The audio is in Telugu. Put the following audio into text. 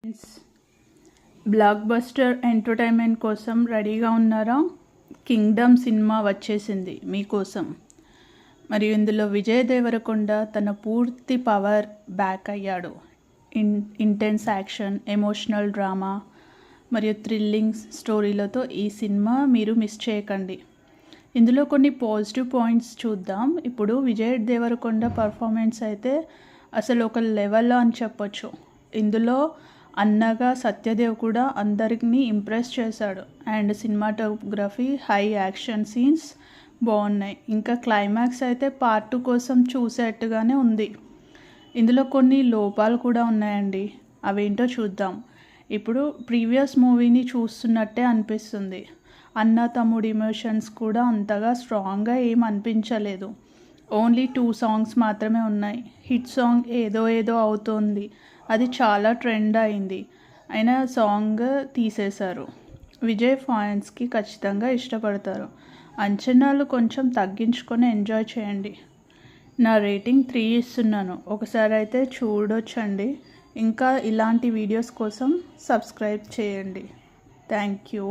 ఫ్రెండ్స్, బ్లాక్ బస్టర్ ఎంటర్టైన్మెంట్ కోసం రెడీగా ఉన్నారా? కింగ్డమ్ సినిమా వచ్చేసింది మీకోసం. మరియు ఇందులో విజయ్ దేవరకొండ తన పూర్తి పవర్ బ్యాక్ అయ్యాడు. ఇంటెన్స్ యాక్షన్, ఎమోషనల్ డ్రామా మరియు థ్రిల్లింగ్ స్టోరీలతో ఈ సినిమా మీరు మిస్ చేయకండి. ఇందులో కొన్ని పాజిటివ్ పాయింట్స్ చూద్దాం. ఇప్పుడు విజయ్ దేవరకొండ పర్ఫార్మెన్స్ అయితే అసలు ఒక లెవెల్ అని చెప్పొచ్చు. ఇందులో అన్నగా సత్యదేవ్ కూడా అందరినీ ఇంప్రెస్ చేశాడు. And cinematography, high action scenes బాగున్నాయి. ఇంకా క్లైమాక్స్ అయితే పార్ట్ 2 కోసం చూసేట్టుగానే ఉంది. ఇందులో కొన్ని లోపాలు కూడా ఉన్నాయండి. అవేంటో చూద్దాం. ఇప్పుడు ప్రీవియస్ మూవీని చూస్తున్నట్టే అనిపిస్తుంది. అన్న తమ్ముడు ఎమోషన్స్ కూడా అంతగా స్ట్రాంగ్గా ఏం అనిపించలేదు. ఓన్లీ 2 సాంగ్స్ మాత్రమే ఉన్నాయి. హిట్ సాంగ్ ఏదో ఏదో అవుతోంది, అది చాలా ట్రెండ్ అయింది. అయినా సాంగ్ తీసేశారు. విజయ్ ఫ్యాన్స్కి ఖచ్చితంగా ఇష్టపడతారు. అంచనాలు కొంచెం తగ్గించుకొని ఎంజాయ్ చేయండి. నా రేటింగ్ 3 ఇస్తున్నాను. ఒకసారి అయితే చూడొచ్చండి. ఇంకా ఇలాంటి వీడియోస్ కోసం సబ్స్క్రైబ్ చేయండి. Thank you.